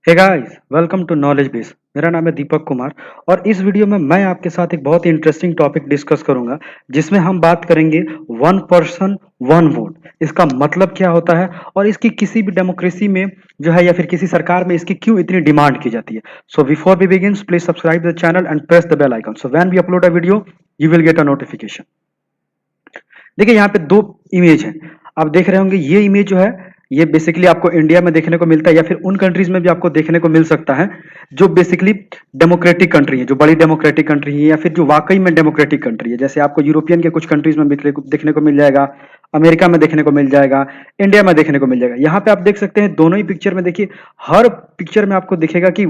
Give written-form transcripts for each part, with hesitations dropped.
Hey guys, welcome to knowledge base. मेरा नाम है दीपक कुमार और इस वीडियो में मैं आपके साथ एक बहुत ही इंटरेस्टिंग टॉपिक डिस्कस करूंगा जिसमें हम बात करेंगे वन पर्सन वन वोट। इसका मतलब क्या होता है और इसकी किसी भी डेमोक्रेसी में जो है या फिर किसी सरकार में इसकी क्यों इतनी डिमांड की जाती है। So before we begin please subscribe the channel and press the bell icon so when we upload a video you will get a notification. देखिए यहाँ पे दो इमेज है, आप देख रहे होंगे। ये इमेज जो है ये बेसिकली आपको इंडिया में देखने को मिलता है या फिर उन कंट्रीज में भी आपको देखने को मिल सकता है जो बेसिकली डेमोक्रेटिक कंट्री है, जो बड़ी डेमोक्रेटिक कंट्री है या फिर जो वाकई में डेमोक्रेटिक कंट्री है। जैसे आपको यूरोपियन के कुछ कंट्रीज में देखने को मिल जाएगा, अमेरिका में देखने को मिल जाएगा, इंडिया में देखने को मिल जाएगा। यहाँ पे आप देख सकते हैं दोनों ही पिक्चर में, देखिए हर पिक्चर में आपको दिखेगा कि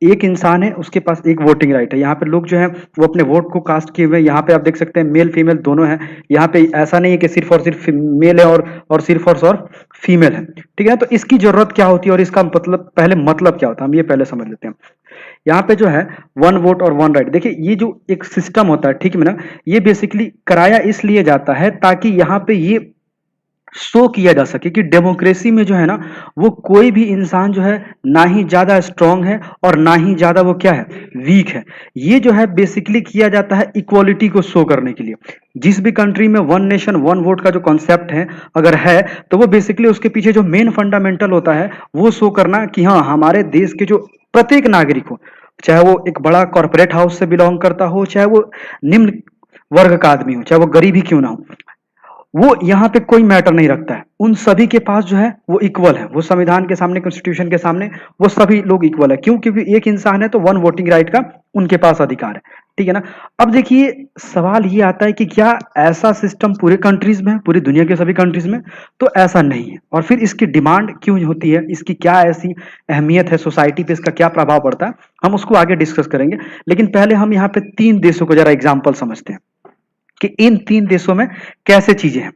एक इंसान है, उसके पास एक वोटिंग राइट है। यहाँ पे लोग जो है वो अपने वोट को कास्ट किए हुए हैं। यहाँ पे आप देख सकते हैं मेल फीमेल दोनों है। यहाँ पे ऐसा नहीं है कि सिर्फ और सिर्फ मेल है और सिर्फ और फीमेल है। ठीक है ना, तो इसकी जरूरत क्या होती है और इसका मतलब पहले मतलब क्या होता है हम ये पहले समझ लेते हैं। यहाँ पे जो है वन वोट और वन राइट, देखिए ये जो एक सिस्टम होता है, ठीक है ना, ये बेसिकली कराया इसलिए जाता है ताकि यहाँ पे ये शो किया जा सके कि डेमोक्रेसी में जो है ना वो कोई भी इंसान जो है ना ही ज्यादा स्ट्रांग है और ना ही ज्यादा वो क्या है, वीक है। ये जो है बेसिकली किया जाता है इक्वालिटी को शो करने के लिए। जिस भी कंट्री में वन नेशन वन वोट का जो कॉन्सेप्ट है अगर है तो वो बेसिकली उसके पीछे जो मेन फंडामेंटल होता है वो शो करना कि हाँ हमारे देश के जो प्रत्येक नागरिक हो, चाहे वो एक बड़ा कॉर्पोरेट हाउस से बिलोंग करता हो, चाहे वो निम्न वर्ग का आदमी हो, चाहे वो गरीब ही क्यों ना हो, वो यहाँ पे कोई मैटर नहीं रखता है। उन सभी के पास जो है वो इक्वल है, वो संविधान के सामने, कॉन्स्टिट्यूशन के सामने वो सभी लोग इक्वल है। क्यों? क्योंकि एक इंसान है तो वन वोटिंग राइट का उनके पास अधिकार है। ठीक है ना। अब देखिए सवाल ये आता है कि क्या ऐसा सिस्टम पूरे कंट्रीज में है, पूरी दुनिया के सभी कंट्रीज में? तो ऐसा नहीं है। और फिर इसकी डिमांड क्यों होती है, इसकी क्या ऐसी अहमियत है सोसाइटी पे, इसका क्या प्रभाव पड़ता है, हम उसको आगे डिस्कस करेंगे। लेकिन पहले हम यहाँ पे तीन देशों को जरा एग्जाम्पल समझते हैं कि इन तीन देशों में कैसे चीजें हैं।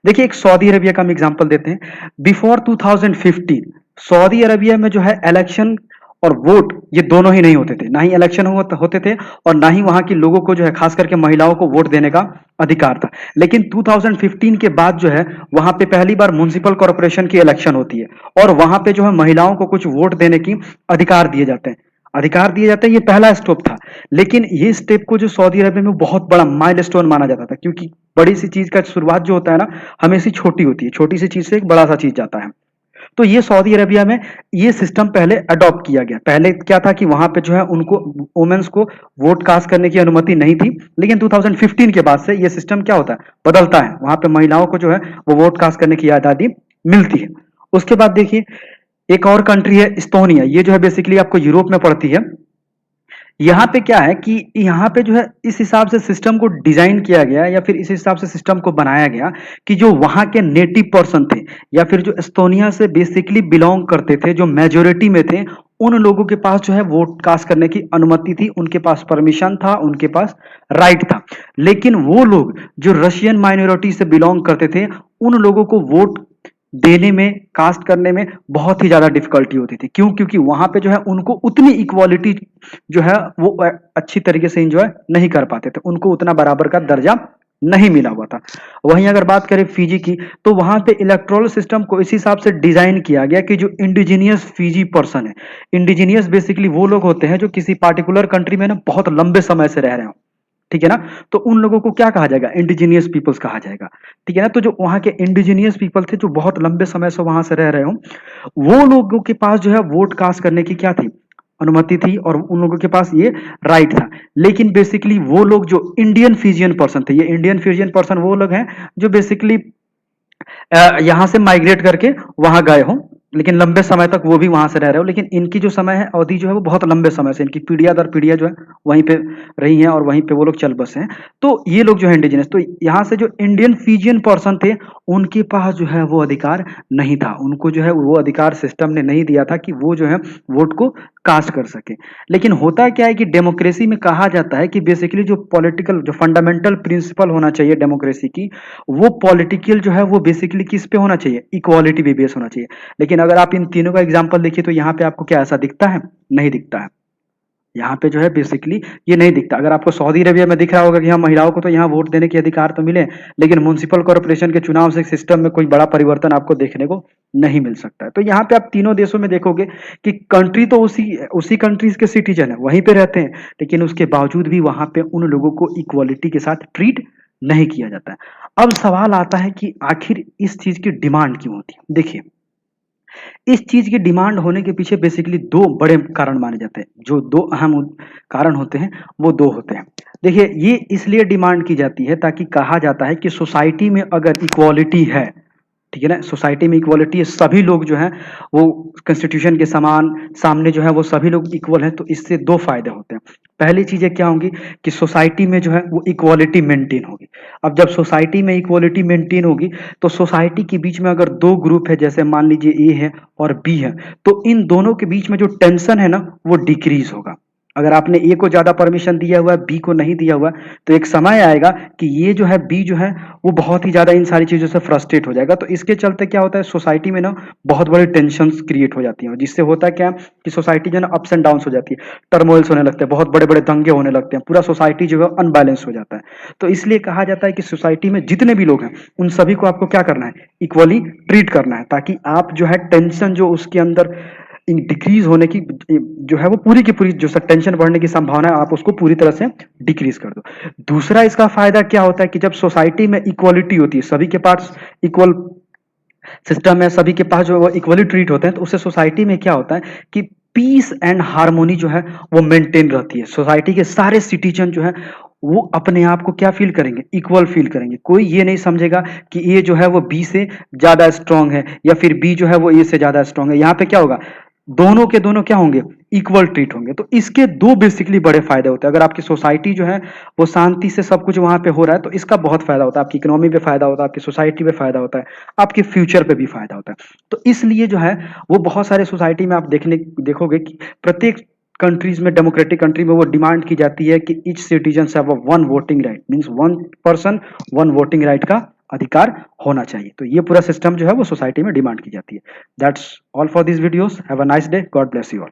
देखिए एक सऊदी अरबिया का हम एग्जांपल देते हैं। बिफोर 2015 सऊदी अरबिया में जो है इलेक्शन और वोट ये दोनों ही नहीं होते थे, ना ही इलेक्शन होते थे और ना ही वहां के लोगों को जो है खास करके महिलाओं को वोट देने का अधिकार था। लेकिन 2015 के बाद जो है वहां पे पहली बार म्युनिसिपल कॉर्पोरेशन की इलेक्शन होती है और वहां पे जो है महिलाओं को कुछ वोट देने की अधिकार दिए जाते हैं। ये पहला स्टेप था। लेकिन ये स्टेप को जो सऊदी अरबिया में बहुत बड़ा माइलस्टोन माना जाता था, क्योंकि बड़ी सी चीज का शुरुआत जो होता है ना हमेशा छोटी होती है, छोटी सी चीज से एक बड़ा सा चीज जाता है। तो ये सऊदी अरबिया में ये सिस्टम पहले अडॉप्ट किया गया। पहले क्या था कि वहां पे जो है उनको वुमेन्स को वोट कास्ट करने की अनुमति नहीं थी। लेकिन 2015 के बाद से ये सिस्टम क्या होता है, बदलता है। वहां पे महिलाओं को जो है वो वोट कास्ट करने की आजादी मिलती है। उसके बाद देखिए एक और कंट्री है इस्तोनिया। ये जो है बेसिकली आपको यूरोप में पड़ती है। यहाँ पे क्या है कि यहाँ पे जो है इस हिसाब से सिस्टम को डिजाइन किया गया या फिर इस हिसाब से सिस्टम को बनाया गया कि जो वहां के नेटिव पर्सन थे या फिर जो एस्तोनिया से बेसिकली बिलोंग करते थे, जो मेजोरिटी में थे, उन लोगों के पास जो है वोट कास्ट करने की अनुमति थी, उनके पास परमिशन था, उनके पास राइट था। लेकिन वो लोग जो रशियन माइनॉरिटी से बिलोंग करते थे उन लोगों को वोट देने में, कास्ट करने में बहुत ही ज्यादा डिफिकल्टी होती थी। क्यों? क्योंकि वहां पे जो है उनको उतनी इक्वालिटी जो है वो अच्छी तरीके से एंजॉय नहीं कर पाते थे, उनको उतना बराबर का दर्जा नहीं मिला हुआ था। वहीं अगर बात करें फिजी की तो वहां पे इलेक्टोरल सिस्टम को इस हिसाब से डिजाइन किया गया कि जो इंडिजीनियस फिजी पर्सन है, इंडिजीनियस बेसिकली वो लोग होते हैं जो किसी पार्टिकुलर कंट्री में ना बहुत लंबे समय से रह रहे हो। ठीक है ना, तो उन लोगों को क्या कहा जाएगा, इंडिजीनियस पीपल्स कहा जाएगा। ठीक है ना, तो जो वहां के इंडिजीनियस पीपल थे जो बहुत लंबे समय से वहां से रह रहे हो, वो लोगों के पास जो है वोट कास्ट करने की क्या थी, अनुमति थी और उन लोगों के पास ये राइट था। लेकिन बेसिकली वो लोग जो इंडियन फिजियन पर्सन थे, ये इंडियन फिजियन पर्सन वो लोग हैं जो बेसिकली यहां से माइग्रेट करके वहां गए हो, लेकिन लंबे समय तक वो भी वहां से रह रहे हो। लेकिन इनकी जो समय है अवधि जो है वो बहुत लंबे समय से, इनकी पीढ़ियां दर पीढ़ियां जो है वहीं पे रही हैं और वहीं पे वो लोग चल बसे हैं। तो ये लोग जो है इंडिजिनस, तो यहाँ से जो इंडियन फिजियन पर्सन थे उनके पास जो है वो अधिकार नहीं था, उनको जो है वो अधिकार सिस्टम ने नहीं दिया था कि वो जो है वोट को कास्ट कर सके। लेकिन होता क्या है कि डेमोक्रेसी में कहा जाता है कि बेसिकली जो पॉलिटिकल, जो फंडामेंटल प्रिंसिपल होना चाहिए डेमोक्रेसी की, वो पॉलिटिकल जो है वो बेसिकली किस पे होना चाहिए, इक्वालिटी पे बेस होना चाहिए। लेकिन अगर आप इन तीनों का एग्जांपल देखिए तो यहाँ पे आपको क्या ऐसा दिखता है, नहीं दिखता है। यहाँ पे जो है बेसिकली ये नहीं दिखता। अगर आपको सऊदी अरेबिया में दिख रहा होगा कि हाँ महिलाओं को तो यहाँ वोट देने के अधिकार तो मिले, लेकिन म्युनिसिपल कॉर्पोरेशन के चुनाव से सिस्टम में कोई बड़ा परिवर्तन आपको देखने को नहीं मिल सकता है। तो यहाँ पे आप तीनों देशों में देखोगे कि कंट्री तो उसी उसी कंट्रीज के सिटीजन है, वहीं पे रहते हैं, लेकिन उसके बावजूद भी वहां पे उन लोगों को इक्वालिटी के साथ ट्रीट नहीं किया जाता है। अब सवाल आता है कि आखिर इस चीज की डिमांड क्यों होती है। देखिए, इस चीज की डिमांड होने के पीछे बेसिकली दो बड़े कारण माने जाते हैं। जो दो अहम कारण होते हैं वो दो होते हैं। देखिए, ये इसलिए डिमांड की जाती है ताकि कहा जाता है कि सोसाइटी में अगर इक्वालिटी है, ठीक है ना, सोसाइटी में इक्वालिटी है, सभी लोग जो हैं वो कॉन्स्टिट्यूशन के समान सामने जो है वो सभी लोग इक्वल हैं, तो इससे दो फायदे होते हैं। पहली चीजें क्या होंगी कि सोसाइटी में जो है वो इक्वालिटी मेंटेन होगी। अब जब सोसाइटी में इक्वालिटी मेंटेन होगी तो सोसाइटी के बीच में अगर दो ग्रुप है, जैसे मान लीजिए ए है और बी है, तो इन दोनों के बीच में जो टेंशन है ना वो डिक्रीज होगा। अगर आपने ए को ज्यादा परमिशन दिया हुआ है, बी को नहीं दिया हुआ है, तो एक समय आएगा कि ये जो है बी जो है वो बहुत ही ज्यादा इन सारी चीजों से फ्रस्ट्रेट हो जाएगा। तो इसके चलते क्या होता है, सोसाइटी में ना बहुत बड़ी टेंशन क्रिएट हो जाती है, जिससे होता है क्या कि सोसाइटी जो है ना अप्स एंड डाउन हो जाती है, टर्मोइल्स होने लगते हैं, बहुत बड़े बड़े दंगे होने लगते हैं, पूरा सोसाइटी जो है अनबैलेंस हो जाता है। तो इसलिए कहा जाता है कि सोसाइटी में जितने भी लोग हैं उन सभी को आपको क्या करना है, इक्वली ट्रीट करना है, ताकि आप जो है टेंशन जो उसके अंदर डिक्रीज होने की जो है वो पूरी की पूरी जो टेंशन बढ़ने की संभावना है आप उसको पूरी तरह से डिक्रीज कर दो। दूसरा इसका फायदा क्या होता है कि जब सोसाइटी में इक्वालिटी होती है, सभी के पास इक्वल सिस्टम है, सभी के पास जो वो इक्वली ट्रीट होते हैं, तो उससे सोसाइटी में क्या होता है कि पीस एंड हार्मोनी जो है वो मेंटेन रहती है। सोसाइटी के सारे सिटीजन जो है वो अपने आप को क्या फील करेंगे, इक्वल फील करेंगे। कोई ये नहीं समझेगा कि ए जो है वो बी से ज्यादा स्ट्रांग है या फिर बी जो है वो ए से ज्यादा स्ट्रांग है। यहाँ पे क्या होगा, दोनों के दोनों क्या होंगे, इक्वल ट्रीट होंगे। तो इसके दो बेसिकली बड़े फायदे होते हैं। अगर आपकी सोसाइटी जो है वो शांति से सब कुछ वहां पे हो रहा है तो इसका बहुत फायदा होता है, आपकी इकोनॉमी पे फायदा होता है, आपकी सोसाइटी पे फायदा होता है, आपके फ्यूचर पे भी फायदा होता है। तो इसलिए जो है वो बहुत सारे सोसाइटी में आप देखोगे कि प्रत्येक कंट्रीज में, डेमोक्रेटिक कंट्री में वो डिमांड की जाती है कि each citizen have one voting right, means one person one voting right का अधिकार होना चाहिए। तो ये पूरा सिस्टम जो है वो सोसाइटी में डिमांड की जाती है। That's all for this videos. Have a nice day, God bless you all.